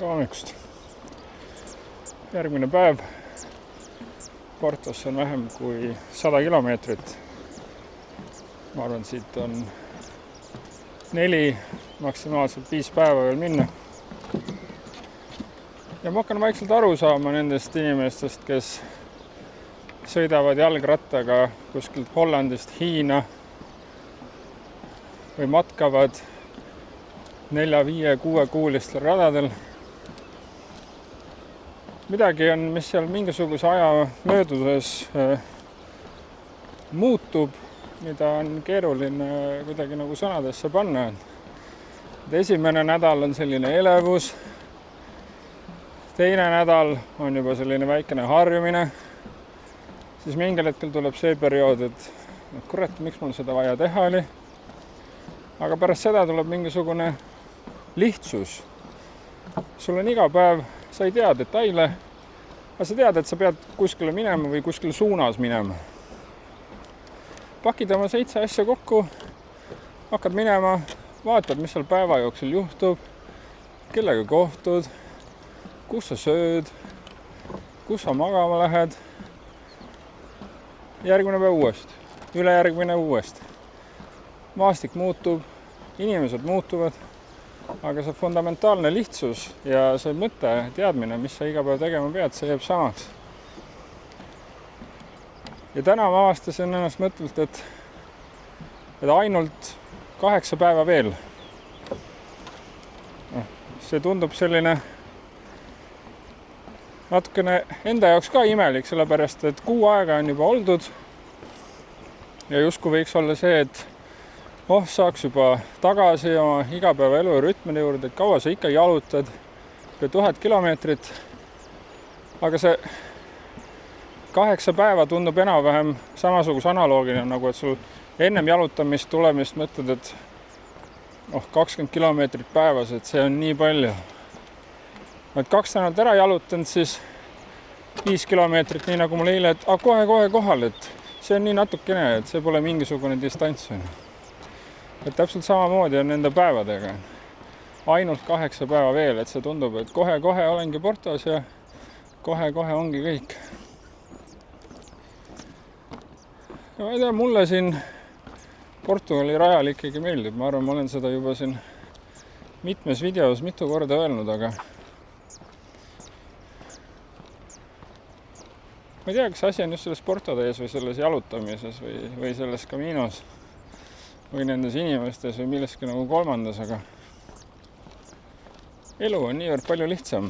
Hommikust. Järgmine päev. Portosse on vähem kui 100 kilomeetrit. Ma arvan, siit on 4, maksimaalselt 5 päeva veel minna. Ja ma hakkan vaikselt aru saama nendest inimestest, kes sõidavad jalgrattaga kuskilt Hollandist Hiina või matkavad 4, 5, 6 kuulistel radadel. Midagi on, mis seal mingisuguse aja möödudes muutub, mida on keeruline kuidagi nagu sõnadesse panna. Esimene nädal on selline elevus, teine nädal on juba selline väikene harjumine, siis mingil hetkel tuleb see periood, et kurat, miks mul seda vaja teha oli. Aga pärast seda tuleb mingisugune lihtsus. Sul on iga päev, sa ei tea detaile, aga sa tead, et sa pead kuskile minema või kuskile suunas minema. Pakid oma 7 asja kokku, hakkad minema, vaatad, mis seal päeva jooksul juhtub, kellega kohtud, kus sa sööd, kus sa magama lähed. Järgmine päev uuesti, ülejärgmine uuesti. Maastik muutub, inimesed muutuvad, aga see fundamentaalne lihtsus ja see mõte, teadmine, mis sa iga päev tegema pead, see jääb samaks. Ja täna ma avastasin ennast mõttelt, et ainult 8 päeva veel. See tundub selline natukene enda jaoks ka imelik, sellepärast, et kuu aega on juba oldud ja justkui võiks olla see, et saaks juba tagasi oma igapäeva elu ja rütmide juurde, et kaua sa ikka jalutad, 1000 kilomeetrit, aga see 8 päeva tundub enam-vähem samasuguse analoogiline, nagu et sul ennem jalutamist tulemist mõtled, et 20 kilomeetrit päevas, et see on nii palju. 2 nädalat ära jalutanud, siis 5 kilomeetrit, nii nagu mul eile, et kohe kohal, et see on nii natukene, et see pole mingisugune distants. Et täpselt samamoodi on nende päevadega. Ainult 8 päeva veel, et see tundub, et kohe olengi Portos ja kohe ongi kõik. Ja ma ei tea, mulle siin Portugali rajal ikkagi meeldib. Ma arvan, ma olen seda juba siin mitmes videos mitu korda öelnud, aga ma ei tea, kas asi on just selles Porto tees või selles jalutamises või selles Caminos või nendes inimestes või milleski nagu kolmandas, aga elu on niivõrd palju lihtsam.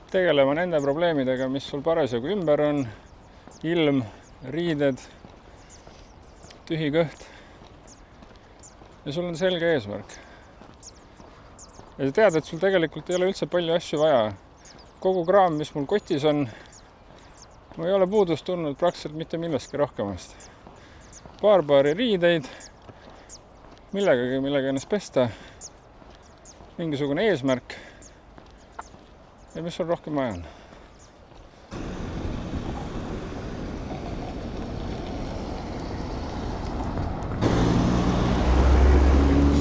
Tegelema nende probleemidega, mis sul parasjagu ümber on, ilm, riided, tühi kõht. Ja sul on selge eesmärk. Ja sa tead, et sul tegelikult ei ole üldse palju asju vaja. Kogu kraam, mis mul kotis on, ma ei ole puudust tundnud praktiliselt mitte millestki rohkemast. Paari riideid, millega ennast pesta, mingisugune eesmärk ja mis sul rohkem vaja on.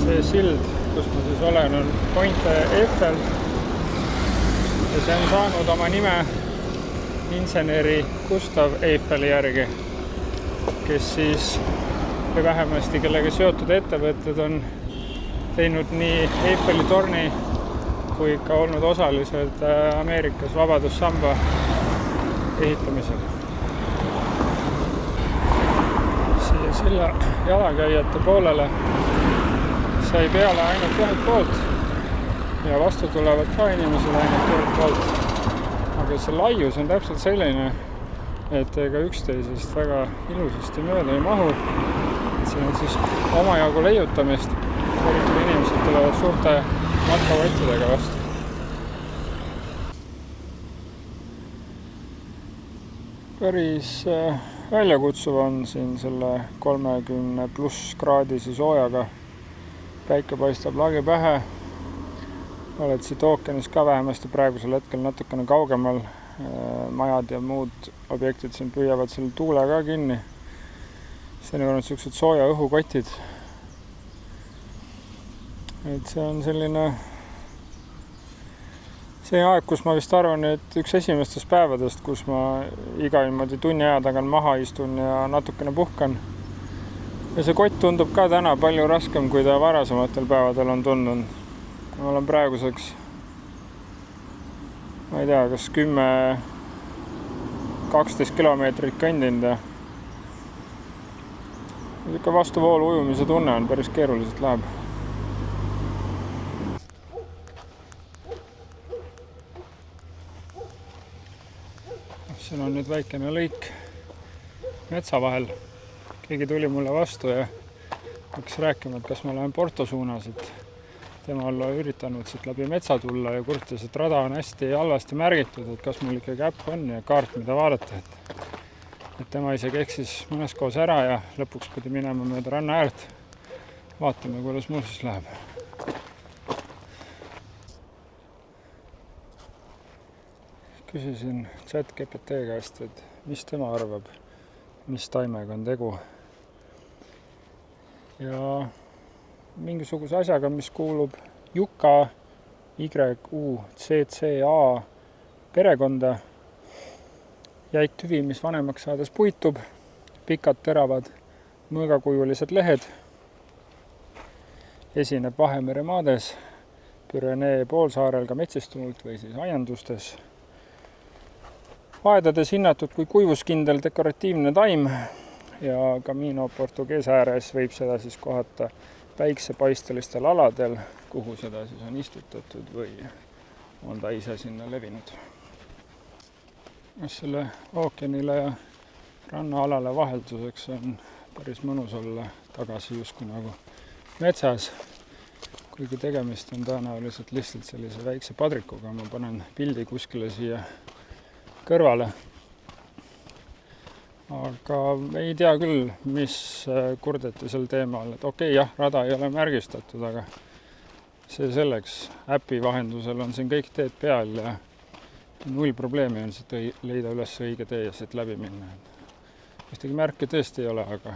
See sild, kus ma siis olen, on Pointe Eiffel ja see on saanud oma nime inseneri Gustav Eiffeli järgi, kes siis või vähemasti kellega seotud ettevõtted on teinud nii Eiffeli torni kui ka olnud osalised Ameerikas vabadussamba ehitamisel. Siia silla jalakäijate poolele sai peale ainult ühelt poolt ja vastu tulevad ka inimesed ainult ühelt poolt. Aga see laius on täpselt selline, et ega üksteisest väga ilusasti mööda ei mahu. Siin on siis omajagu leiutamist, eriti inimesed tulevad suurte matkavottidega vastu. Päris väljakutsuv on siin selle 30+ kraadise soojaga. Päike paistab lagi pähe. Oled siit ookeanis ka vähemasti praegusel hetkel natukene kaugemal. Majad ja muud objektid siin püüavad selle tuule ka kinni. Siin on sellised sooja õhukotid. et see on selline see aeg, kus ma vist arvan, et üks esimestest päevadest, kus ma iga niimoodi tunni aja tagant maha istun ja natukene puhkan. Ja see kott tundub ka täna palju raskem, kui ta varasematel päevadel on tundunud. Ma olen praeguseks, ma ei tea, kas 10-12 kilomeetrit kõndinud ja ikka vastuvoolu ujumise tunne on, päris keeruliselt läheb. Siin on nüüd väikene lõik metsa vahel. Keegi tuli mulle vastu ja hakkas rääkima, et kas ma lähen Porto suunas, et tema olla üritanud siit läbi metsa tulla ja kurtis, et rada on hästi halvasti märgitud, et kas mul ikkagi äpp on ja kaart, mida vaadata. Et tema isegi eksis mõnes koos ära ja lõpuks pidi minema mööda ranna äärt. Vaatame, kuidas mul siis läheb. Küsisin ChatGPT käest, et mis tema arvab, mis taimega on tegu. Ja mingisuguse asjaga, mis kuulub Yucca YUCCA perekonda. Jäid tüvi, mis vanemaks saades puitub, pikad teravad mõõgakujulised lehed. Esineb Vahemere maades, Pürenee poolsaarel ka metsistunult või siis aiandustes. Aedades hinnatud kui kuivuskindel dekoratiivne taim ja Camino Portuguese ääres võib seda siis kohata päiksepaistelistel aladel, kuhu seda siis on istutatud või on ta ise sinna levinud. Selle ookeanile ja rannaalale vahelduseks on päris mõnus olla tagasi justkui nagu metsas, kuigi tegemist on tõenäoliselt lihtsalt sellise väikse padrikuga. Ma panen pildi kuskile siia kõrvale. Aga ei tea küll, mis kurdeti sel teemal, et okei, jah, rada ei ole märgistatud, aga see selleks. Äpi vahendusel on siin kõik teed peal ja null probleemi on siit leida üles õige tee ja siit läbi minna. Ühtegi märke tõesti ei ole, aga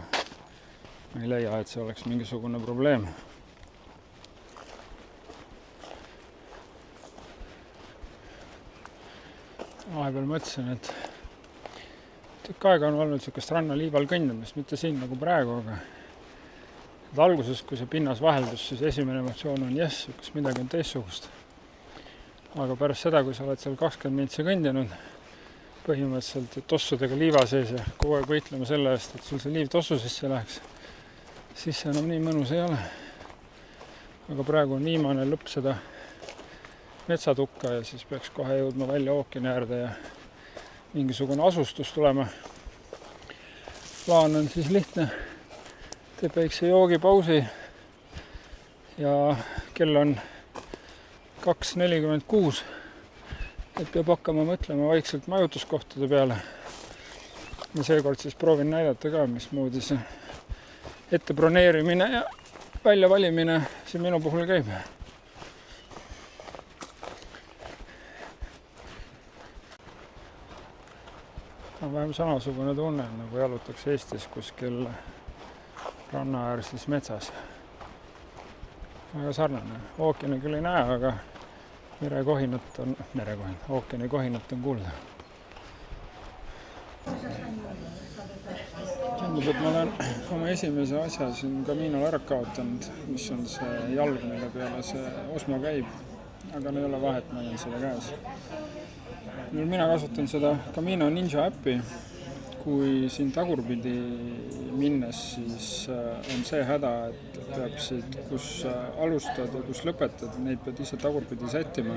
ma ei leia, et see oleks mingisugune probleem. Vahepeal mõtlesin, et tükk aega on olnud niisugust rannaliival kõndamist, mitte siin nagu praegu, aga alguses, kui see pinnas vaheldus, siis esimene emotsioon on yes, kas midagi on teistsugust. Aga pärast seda, kui sa oled seal 20 mintsi kõndinud, põhimõtteliselt tossudega liiva sees ja kogu aeg võitlema selle eest, et sul see liiv tossu sisse läheks, siis see enam nii mõnus ei ole. Aga praegu on viimane lõpp seda metsatukka ja siis peaks kohe jõudma välja ookeani äärde ja mingisugune asustus tulema. Plaan on siis lihtne. Teeb väikse joogipausi ja kell on 2:46. Et peab hakkama mõtlema vaikselt majutuskohtade peale. Ja seekord siis proovin näidata ka, mismoodi see ette broneerimine ja välja valimine see minu puhul käib. On vähem samasugune tunne, nagu jalutaks Eestis kuskil ranna äärses metsas. Väga sarnane. Ookeani küll ei näe, aga ookeani kohinat on kuulda. Tundub, et ma olen oma esimese asja siin Caminol ära kaotanud, mis on see jalg, mille peale see Osmo käib. Aga ei ole vahet, ma olen selle käes. Mina kasutan seda Camino Ninja äppi. Kui siin tagurpidi minnes, siis on see häda, et teab kus alustad ja kus lõpetad. Neid pead ise tagurpidi sättima.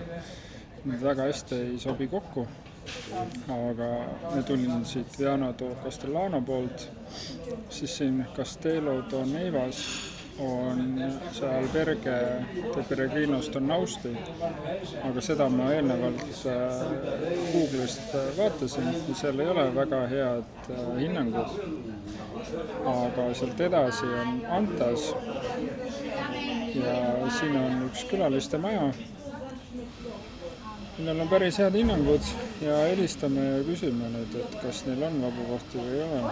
Need väga hästi ei sobi kokku. Aga me tulin siit Viana do Castellano poolt. Siis siin Castello do Neivas on see Albergue de Peregrinos Donausti, aga seda ma eelnevalt Google'ist vaatasin, seal ei ole väga head hinnangud, aga sealt edasi on Antas ja siin on üks külaliste maja, millel on päris head hinnangud ja helistame ja küsime nüüd, et kas neil on vabu kohti või ei ole.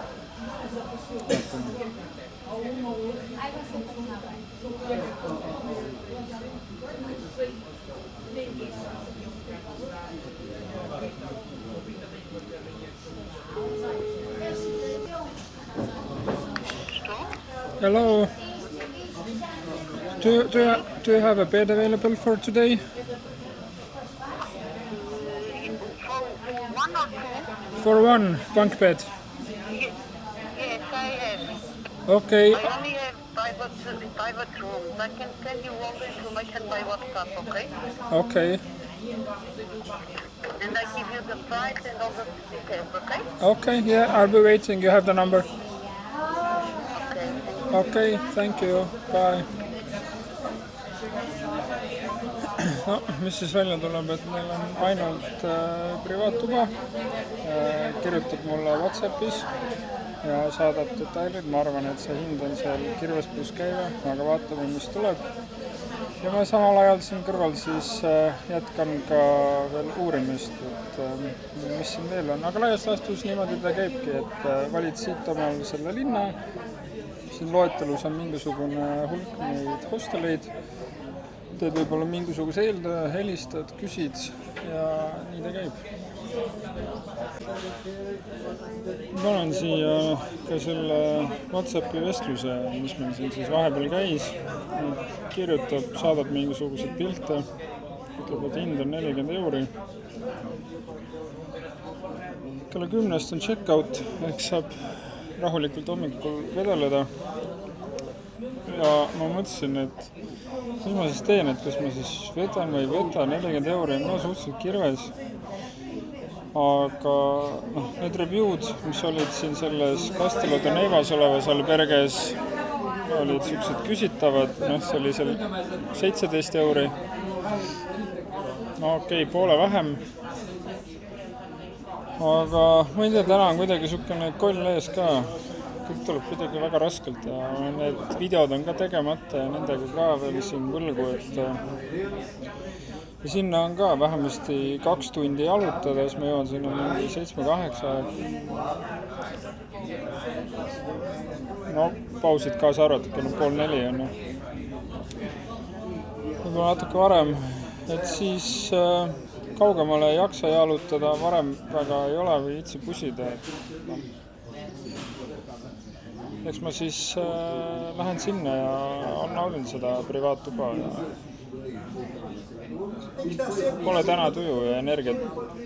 Vaatame. Hello. Do you have a bed available for today? For one or two? For one bunk bed. Yes, I have. Okay. I only have private rooms. I can send you all the information by WhatsApp, okay? Okay. And I give you the price and all the details, okay? Okay. Yeah, I'll be waiting. You have the number. Okay, thank you. Okay. Thank you. Bye. No, mis siis välja tuleb, et meil on ainult privaattuba, kirjutab mulle WhatsAppis ja saadab detailid, ma arvan, et see hind on seal kirves pluss käive, aga vaatame, mis tuleb. Ja ma samal ajal siin kõrval siis jätkan ka veel uurimist, et mis siin veel on, aga laias laastus niimoodi ta käibki, et valid siit omal selle linna, siin loetelus on mingisugune hulk neid hosteleid, teed võib-olla mingisuguse eeltöö, helistad, küsid ja nii ta käib. Panen siia ka selle WhatsAppi vestluse, mis meil siin siis vahepeal käis. Kirjutab, saadab mingisuguseid pilte, ütleb, et hind on 40 euri. Kella 10 on check-out, ehk saab rahulikult hommikul vedeleda. Ja ma mõtlesin, et mis ma siis teen, et kas ma siis vedan või ei võta, 40 euri on suhteliselt kirves. Aga need review'd, mis olid siin selles Castello de Nevas olevas alberges, olid sellised küsitavad, see oli seal 17 euri. No okei, poole vähem. Aga ma ei tea, täna on kuidagi niisugune koll ees ka. Kõik tuleb kuidagi väga raskelt ja need videod on ka tegemata ja nendega ka veel siin võlgu, et sinna on ka vähemasti 2 tundi jalutada, siis ma jõuan sinna mingi 7-8 aeg. No pausid kaasa arvatud, kell on 3:30 on. Võib-olla natuke varem, et siis kaugemale ei jaksa jalutada, varem väga ei ole või viitsi pusida, et eks ma siis lähen sinna ja naudin seda privaattuba. Pole täna tuju ja energiat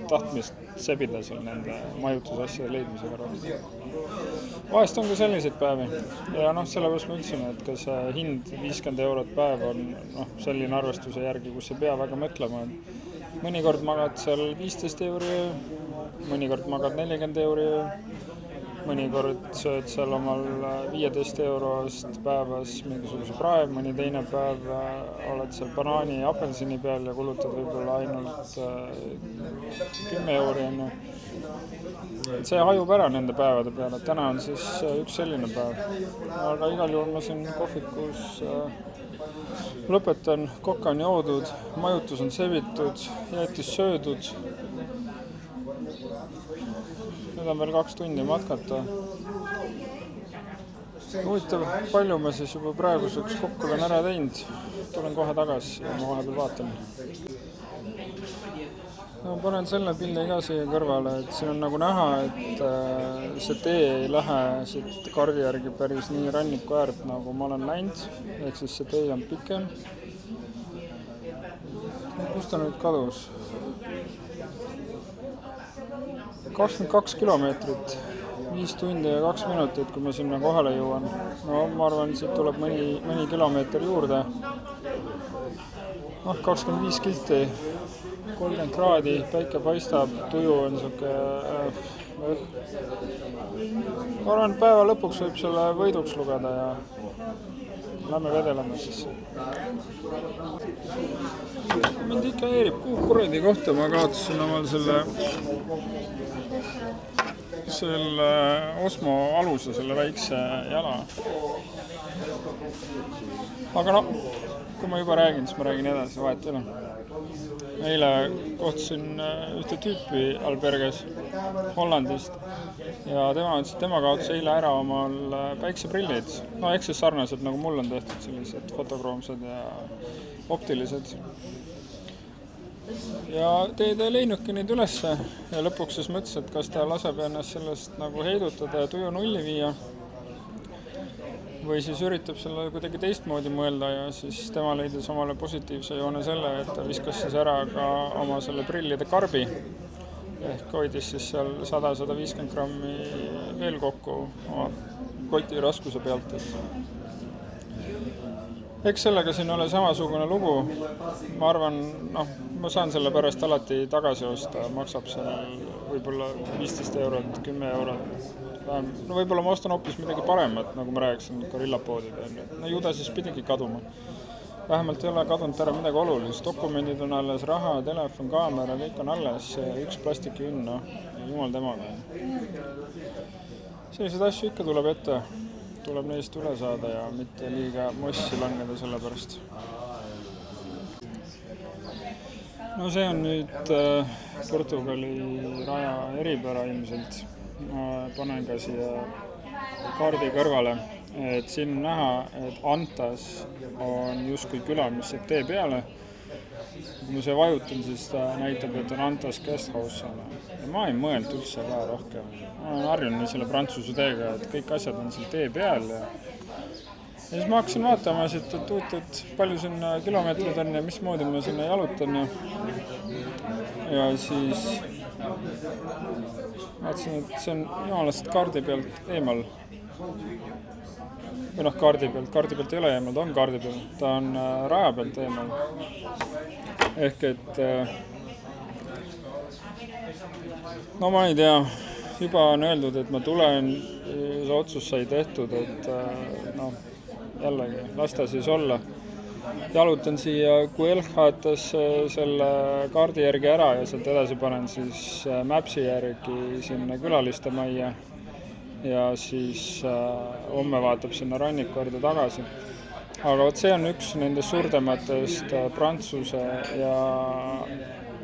tahtmist sebida seal nende majutusasjade leidmisega rohkem. Vahest on ka selliseid päevi ja sellepärast ma ütlesin, et ka see hind 50 eurot päev on selline arvestuse järgi, kus ei pea väga mõtlema. Mõnikord magad seal 15 euri, mõnikord magad 40 euri, mõnikord sööd seal omal 15 eurost päevas mingisuguse praev, mõni teine päev oled seal banaani ja apelsini peal ja kulutad võib-olla ainult 10 euri. See hajub ära nende päevade peale, täna on siis üks selline päev. Aga igal juhul ma siin kohvikus lõpetan, kokka on joodud, majutus on sevitud, jäätis söödud. Nüüd on veel 2 tundi matkata. Huvitav, palju ma siis juba praeguseks kokku olen ära teinud. Tulen kohe tagasi ja ma vahepeal vaatan. No, panen selle pildi ka siia kõrvale, et siin on nagu näha, et see tee ei lähe siit kaardi järgi päris nii ranniku äärt, nagu ma olen läinud. Ehk siis see tee on pikem. Kus ta nüüd kadus? 22 kilomeetrit, 5 tundi ja 2 minutit, kui ma sinna kohale jõuan. No ma arvan, siit tuleb mõni kilomeeter juurde. 25 kilti, 30 kraadi, päike paistab, tuju on siuke. Ma arvan, päeva lõpuks võib selle võiduks lugeda ja lähme vedeleme siis. Mind ikka häirib kuradi kohta, ma kaotasin omal selle Osmo aluse, selle väikse jala. Aga kui ma juba räägin, siis ma räägin edasi, vahet ei ole. Eile kohtusin ühte tüüpi alberges Hollandist ja tema ütles, et tema kaotas eile ära omal päikseprillid. Ehk siis sarnased nagu mul on tehtud, sellised fotokroomsed ja optilised. Ja teed ei leidnudki neid ülesse ja lõpuks siis mõtles, et kas ta laseb ennast sellest nagu heidutada ja tuju nulli viia. või siis üritab selle kuidagi teistmoodi mõelda ja siis tema leidis omale positiivse joone selle, et ta viskas siis ära ka oma selle prillide karbi ehk hoidis siis seal 100-150 grammi veel kokku oma koti raskuse pealt. Eks sellega siin ole samasugune lugu. Ma arvan, ma saan selle pärast alati tagasi osta, maksab seal võib-olla 15 eurot, 10 eurot. No võib-olla ma ostan hoopis midagi paremat, nagu ma rääkisin, Gorilla poodid. No ju ta siis pidigi kaduma. Vähemalt ei ole kadunud ära midagi olulist. Dokumendid on alles, raha, telefon, kaamera, kõik on alles. Üks plastikünn, jumal temaga. Selliseid asju ikka tuleb ette. Tuleb neist üle saada ja mitte liiga mossi langeda selle pärast. No see on nüüd Portugali raja eripära ilmselt. Ma panen ka siia kaardi kõrvale, et siin on näha, et Antas on justkui küla, mis jääb tee peale. Kui ma see vajutan, siis ta näitab, et on Antas Guesthouse. Ja ma ei mõelnud üldse ka rohkem. Ma olen harjunud selle Prantsuse teega, et kõik asjad on seal tee peal. Ja siis ma hakkasin vaatama, et palju sinna kilomeetrid on ja mismoodi ma sinna jalutan. Ja siis vaatasin, et see on jumalast kaardi pealt eemal. Või kaardi pealt ei ole eemal, ta on kaardi peal. Ta on raja pealt eemal. Ehk et no ma ei tea, juba on öeldud, et ma tulen, see otsus sai tehtud, et jällegi, las ta siis olla. Jalutan siia Guelhatas selle kaardi järgi ära ja sealt edasi panen siis Mapsi järgi sinna külaliste majja ja siis homme vaatab sinna ranniku tagasi. Aga see on üks nendest suurtematest Prantsuse ja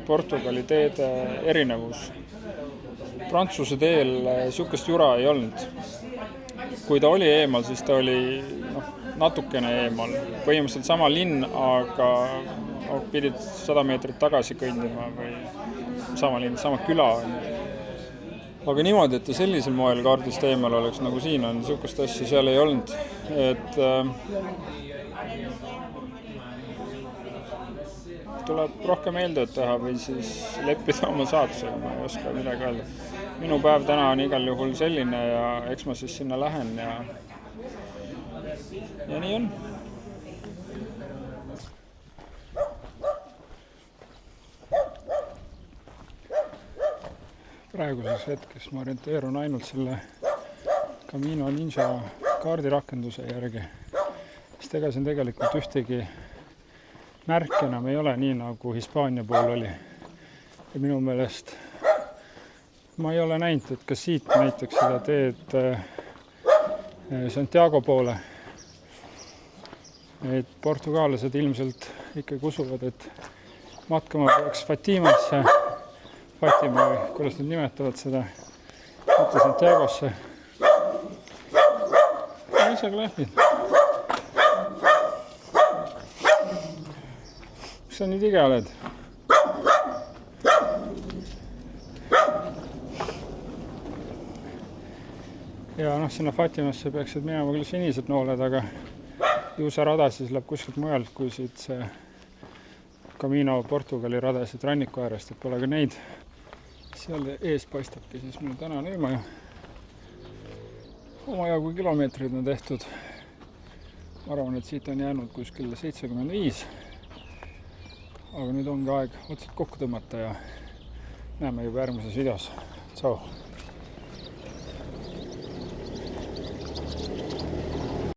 Portugali teede erinevus. Prantsuse teel sihukest jura ei olnud. Kui ta oli eemal, siis ta oli natukene eemal. Põhimõtteliselt sama linn, aga pidid 100 meetrit tagasi kõndima või sama linn, sama küla. Aga niimoodi, et ta sellisel moel kaardist eemal oleks, nagu siin on, sihukest asja seal ei olnud. Et tuleb rohkem eeltööd teha või siis leppida oma saatusega, ma ei oska midagi öelda. Minu päev täna on igal juhul selline ja eks ma siis sinna lähen ja nii on. Praeguses hetkes ma orienteerun ainult selle Camino Ninja kaardirakenduse järgi, sest ega siin tegelikult ühtegi märk enam ei ole nii, nagu Hispaania pool oli. Ja minu meelest ma ei ole näinud, et kas siit näiteks seda teed Santiago poole. Et portugaalased ilmselt ikkagi usuvad, et matkama peaks Fatimasse, Fatima, kuidas nad nimetavad seda, mitte Santiagosse. Ise klahvid. Mis sa nii tige oled? Ja sinna Fatimasse peaksid minema küll sinised nooled, aga ju see rada siis läheb kuskilt mujalt, kui siit see Camino Portugali rada siit ranniku äärest, et pole ka neid. Seal ees paistabki siis minu tänane ilma ja omajagu kilomeetrid on tehtud. Ma arvan, et siit on jäänud kuskil 75. Aga nüüd ongi aeg otsad kokku tõmmata ja näeme juba järgmises videos. Tšau!